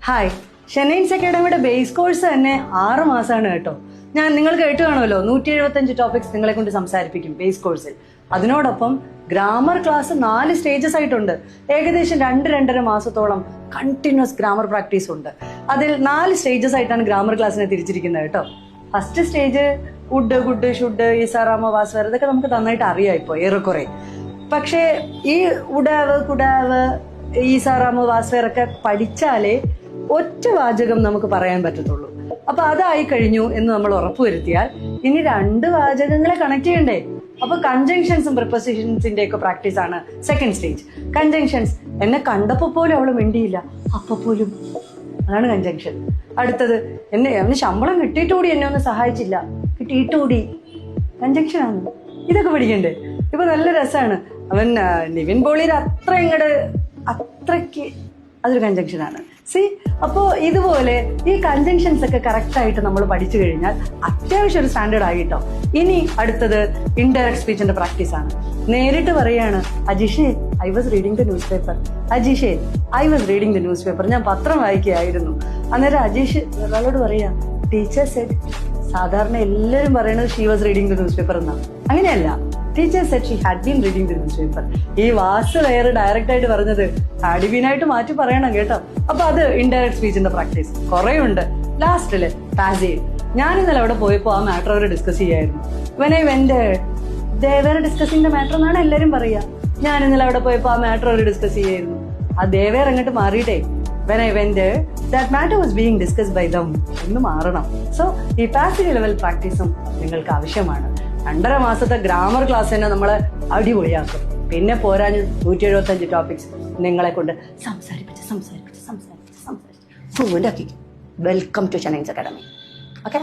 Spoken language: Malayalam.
ഹായ്, ഷെനൈൻസ് അക്കാഡമിയുടെ ബേസ് കോഴ്സ് തന്നെ 6 മാസമാണ് കേട്ടോ. ഞാൻ നിങ്ങൾ കേട്ട് കാണുമല്ലോ, 175 ടോപ്പിക്സ് നിങ്ങളെ കൊണ്ട് സംസാരിപ്പിക്കും ബേസ് കോഴ്സിൽ. അതിനോടൊപ്പം ഗ്രാമർ ക്ലാസ് 4 സ്റ്റേജസ് ആയിട്ടുണ്ട്. ഏകദേശം 2-2.5 മാസത്തോളം കണ്ടിന്യൂസ് ഗ്രാമർ പ്രാക്ടീസ് ഉണ്ട്. അതിൽ 4 സ്റ്റേജസ് ആയിട്ടാണ് ഗ്രാമർ ക്ലാസ്സിനെ തിരിച്ചിരിക്കുന്നത് കേട്ടോ. First stage would, good, should, is are am, was were, ഇതൊക്കെ നമുക്ക് നന്നായിട്ട് അറിയാം ഇപ്പോൾ ഏറെക്കുറെ. പക്ഷേ ഈ ഉടാവ്, കുടാവ്, ഈസാറാമ, വാസ്വരൊക്കെ പഠിച്ചാലേ ഒറ്റ വാചകം നമുക്ക് പറയാൻ പറ്റത്തുള്ളൂ. അപ്പൊ അതായി കഴിഞ്ഞു എന്ന് നമ്മൾ ഉറപ്പുവരുത്തിയാൽ ഇനി 2 വാചകങ്ങളെ കണക്ട് ചെയ്യണ്ടേ. അപ്പൊ കൺജങ്ഷൻസും പ്രിപ്പോസിഷൻസിന്റെ ഒക്കെ പ്രാക്ടീസ് ആണ് സെക്കൻഡ് സ്റ്റേജ്. കൺജങ്ഷൻസ്, എന്നെ കണ്ടപ്പോ പോലും അവള് മിണ്ടിയില്ല, അപ്പൊ പോലും, അതാണ് കൺജങ്ഷൻ. അടുത്തത്, അവന് ശമ്പളം കിട്ടിയിട്ടുകൂടി എന്നെ ഒന്ന് സഹായിച്ചില്ല, കിട്ടിയിട്ടുകൂടി, കൺജങ്ഷൻ ആണ്. ഇതൊക്കെ പഠിക്കണ്ടേ. ഇപ്പൊ നല്ല രസമാണ്. അവൻ നിവിൻ പോളിയുടെ അത്രയ്ക്ക് അതൊരു കൺജങ്ഷനാണ്. സി, അപ്പോൾ ഇതുപോലെ ഈ കൺജങ്ഷൻസ് ഒക്കെ കറക്റ്റ് ആയിട്ട് നമ്മൾ പഠിച്ചു കഴിഞ്ഞാൽ അത്യാവശ്യം ഒരു സ്റ്റാൻഡേർഡ് ആയിട്ടോ. ഇനി അടുത്തത് ഇൻഡയറക്ട് സ്പീച്ചിന്റെ പ്രാക്ടീസ് ആണ്. നേരിട്ട് പറയാണ്, അജീഷേ I was reading the newspaper, അജീഷേ I was reading the newspaper, ഞാൻ പത്രം വായിക്കുകയായിരുന്നു. അന്നേരം അജീഷ് ഒരാളോട് പറയാ, ടീച്ചർ സെഡ്, സാധാരണ എല്ലാവരും പറയണത് she was reading the news paper എന്നാണ്. അങ്ങനെയല്ല, teacher said she had been reading the news paper. ഈ വാസ് വേറെ ഡയറക്റ്റ് ആയിട്ട് പറഞ്ഞത് ഹാഡ് ബീൻ ആയിട്ട് മാറ്റി പറയണം കേട്ടോ. അപ്പൊ അത് ഇൻഡയറക്ട് സ്പീച്ചിന്റെ പ്രാക്ടീസ് കുറെ ഉണ്ട്. ലാസ്റ്റില് പാസേജ്. ഞാൻ ഇന്നലെ അവിടെ പോയപ്പോ ആ മാറ്റർ അവർ ഡിസ്കസ് ചെയ്യായിരുന്നു. When I went Devar discussing the matter എന്നാണ് എല്ലാരും പറയാ. ഞാൻ ഇന്നലെ അവിടെ പോയപ്പോ ആ മാറ്റർ അവർ ഡിസ്കസ് ചെയ്യായിരുന്നു. ആ ദേവേർ അങ്ങോട്ട് മാറിയിട്ടേ when I went there, that matter was being discussed by them എന്ന് മാറണം. സോ ഈ പാസേജ് ലെവൽ പ്രാക്ടീസും നിങ്ങൾക്ക് ആവശ്യമാണ്. 2.5 മാസത്തെ ഗ്രാമർ ക്ലാസ് തന്നെ നമ്മളെ അടിപൊളിയാക്കും. പിന്നെ പോരാഞ്ഞ് 175 ടോപ്പിക്സ് നിങ്ങളെ കൊണ്ട് സംസാരിപ്പിച്ച് ഫ്ലുവൻ്റ് ആക്കി. വെൽക്കം ടു ഷെനൈൻസ് അക്കാഡമി. ഓക്കെ.